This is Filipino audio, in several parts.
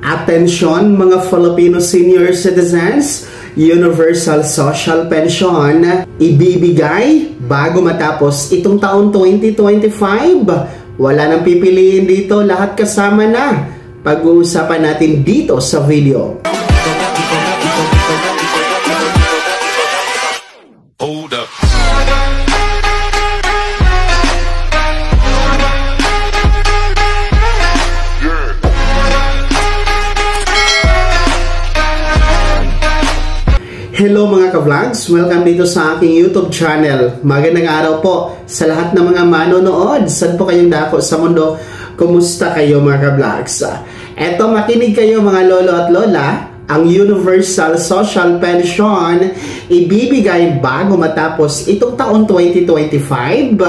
Atensyon mga Filipino senior citizens, Universal Social Pension ibibigay bago matapos itong taon 2025. Wala nang pipiliin dito, lahat kasama na. Pag-uusapan natin dito sa video. Hold up. Hello mga ka-vlogs! Welcome dito sa aking YouTube channel. Magandang araw po sa lahat ng mga manonood. Saan po kayong dako sa mundo? Kumusta kayo mga ka-vlogs? Eto, makinig kayo mga lolo at lola. Ang Universal Social Pension ibibigay bago matapos itong taon 2025.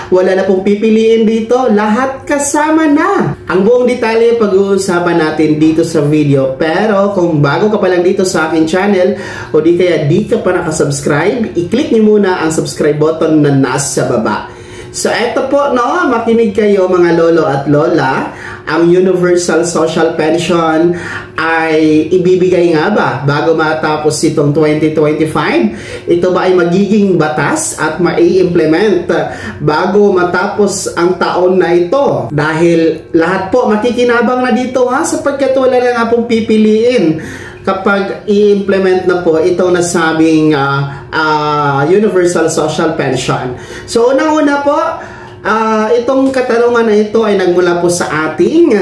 Wala na pong pipiliin dito, lahat kasama na. Ang buong detalye pag-uusapan natin dito sa video. Pero kung bago ka pa lang dito sa aking channel o di kaya di ka pa nakasubscribe, i-click niyo muna ang subscribe button na nasa baba. So eto po, no, makinig kayo mga lolo at lola. Ang Universal Social Pension ay ibibigay nga ba bago matapos itong 2025? Ito ba ay magiging batas at mai-implement bago matapos ang taon na ito? Dahil lahat po makikinabang na dito sapagkat wala na nga pong pipiliin kapag i-implement na po itong nasabing Universal Social Pension. So unang-una po, itong katanungan na ito ay nagmula po sa ating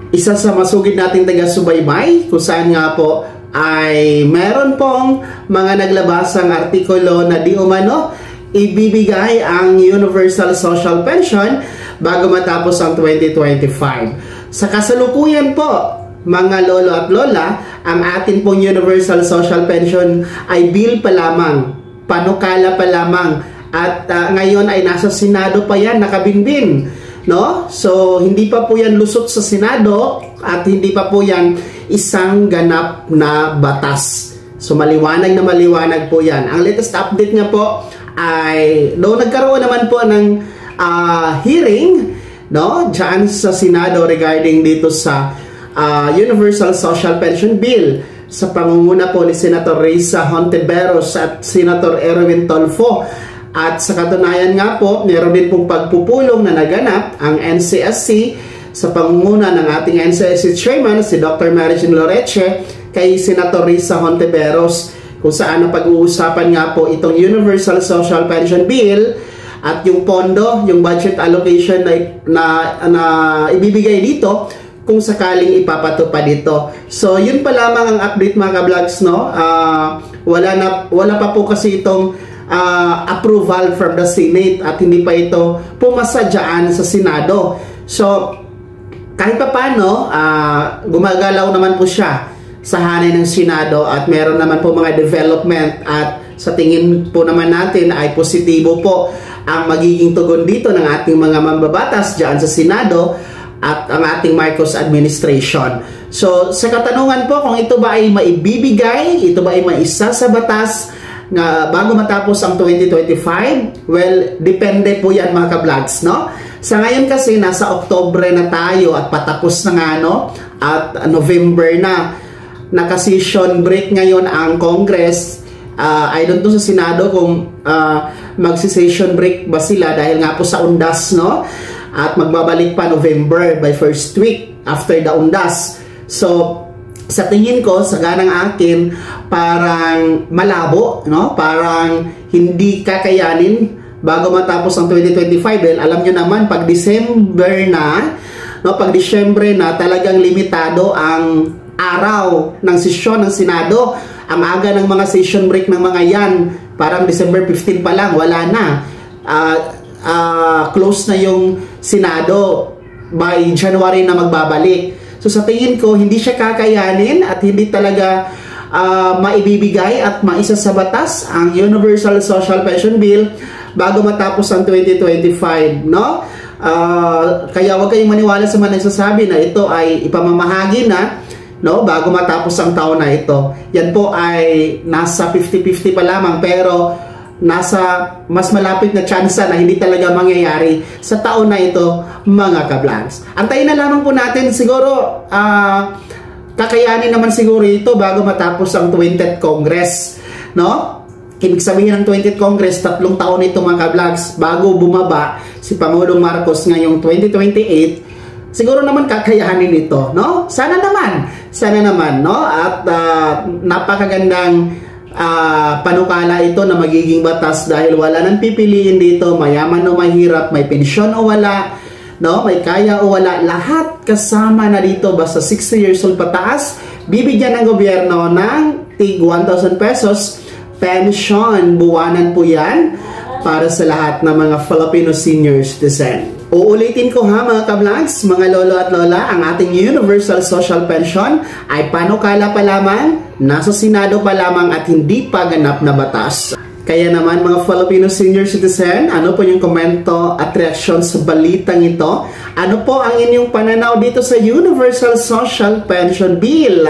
isa sa masugid nating taga-subaybay, kung saan nga po ay meron pong mga naglabasang artikulo na di umano ibibigay ang Universal Social Pension bago matapos ang 2025. Sa kasalukuyan po mga lolo at lola, ang atin pong Universal Social Pension ay bill pa lamang, panukala pa lamang. At ngayon ay nasa Senado pa yan, nakabinbin, no? So, hindi pa po yan lusot sa Senado at hindi pa po yan isang ganap na batas. So, maliwanag na maliwanag po yan. Ang latest update nga po ay, nagkaroon naman po ng hearing, no? Diyan sa Senado regarding dito sa Universal Social Pension Bill sa pangunguna po ni Senator Risa Hontiveros at Senator Erwin Tolfo. At sa katunayan nga po, meron din pong pagpupulong na naganap ang NCSC sa pangunguna ng ating NCSC Chairman, si Dr. Mary Jean Loreche, kay Senator Risa Hontiveros, kung saan ang pag-uusapan nga po itong Universal Social Pension Bill at yung pondo, yung budget allocation na ibibigay dito kung sakaling ipapatupad dito. So, yun pa lamang ang update mga ka-vlogs, no? Wala pa po kasi itong approval from the Senate at hindi pa ito pumasa dyan sa Senado. So, kahit pa paano, gumagalaw naman po siya sa hanay ng Senado at meron naman po mga development at sa tingin po naman natin ay positibo po ang magiging tugon dito ng ating mga mambabatas dyan sa Senado at ang ating Marcos administration. So, sa katanungan po kung ito ba ay maibibigay, ito ba ay maisa sa batas na bago matapos ang 2025, well, depende po yan mga ka-vlogs, no? Sa ngayon kasi, nasa Oktobre na tayo at patapos na nga, no? At November na. Naka-session break ngayon ang Congress. I don't know sa Senado kung magsi-session break ba sila dahil nga po sa undas, no? At magbabalik pa November by first week after the undas. So, sa tingin ko, sa ganang akin, parang malabo, no? Parang hindi kakayanin bago matapos ang 2025. Dahil alam nyo naman, pag December na, no? Pag Disyembre na, talagang limitado ang araw ng sesyon ng Senado. Ang aga ng mga session break ng mga yan, parang December 15 pa lang, wala na. Close na yung Senado by January na magbabalik. So sa tingin ko, hindi siya kakayanin at hindi talaga maibibigay at maisa sa batas ang Universal Social Pension Bill bago matapos ang 2025, no? Kaya wag kayong maniwala sa mga nagsasabi na ito ay ipamamahagi na, no, bago matapos ang taon na ito. Yan po ay nasa 50-50 pa lamang, pero nasa mas malapit na tsansa na hindi talaga mangyayari sa taon na ito, mga ka-vlogs. Antayin na lamang po natin, siguro kakayanin naman siguro ito bago matapos ang 20th Congress, no? Ibig sabihin ng 20th Congress, 3 taon ito mga ka-vlogs, bago bumaba si Pangulong Marcos ngayong 2028, siguro naman kakayanin ito, no? Sana naman, no? At napakagandang panukala ito na magiging batas dahil wala nang pipiliin dito, mayaman o mahirap, may pensyon o wala, no? May kaya o wala, lahat kasama na dito. Basta 60 years old pataas, bibigyan ng gobyerno ng tig 1,000 pesos pension, buwanan po yan para sa lahat ng mga Filipino senior citizen. Uulitin ko ha mga ka-vlogs, mga lolo at lola, ang ating Universal Social Pension ay panukala pa lamang, nasa Senado pa lamang at hindi pa ganap na batas. Kaya naman mga Filipino senior citizen, ano po yung komento at reaksyon sa balitang ito? Ano po ang inyong pananaw dito sa Universal Social Pension Bill?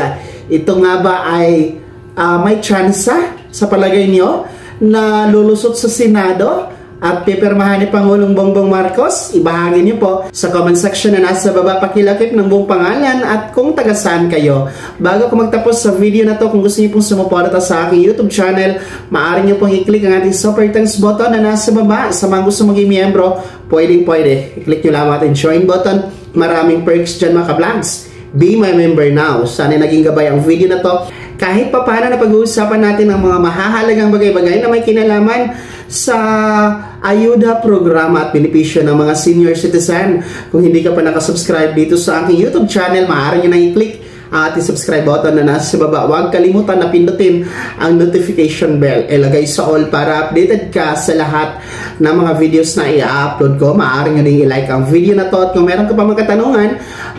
Ito nga ba ay may tsansa sa palagay niyo na lulusot sa Senado at pipirmahan ni Pangulong Bongbong Marcos? Ibahagi niyo po sa comment section na nasa baba, pakilakip ng buong pangalan at kung taga saan kayo. Bago ko magtapos sa video na to, kung gusto niyo pong sumuporta sa aking YouTube channel, maaari niyo pong i-click ang ating super thanks button na nasa baba. Sa mga gusto maging miyembro, pwede. I-click niyo lang ating join button. Maraming perks dyan mga ka-vlogs. Be my member now. Sana naging gabay ang video na to. Kahit pa paano na pag-uusapan natin ang mga mahahalagang bagay-bagay na may kinalaman sa ayuda, programa at benepisyo ng mga senior citizen. Kung hindi ka pa nakasubscribe dito sa aking YouTube channel, maaari nyo na i-click ang ating subscribe button na nasa baba. Huwag kalimutan na pindutin ang notification bell. Ilagay sa all para updated ka sa lahat ng mga videos na i-upload ko. Maaari nyo din i-like ang video na to. At kung meron ka pa mga katanungan,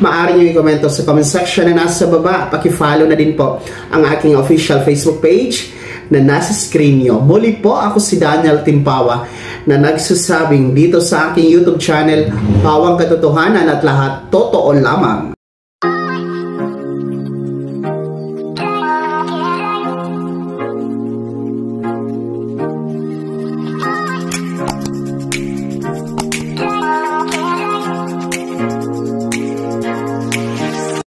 maaari nyo i-komento sa comment section na nasa baba. Paki-follow na din po ang aking official Facebook page na nasa screen nyo. Muli po, ako si Daniel Timpawa na nagsasabing dito sa aking YouTube channel, pawang katotohanan at lahat totoo lamang.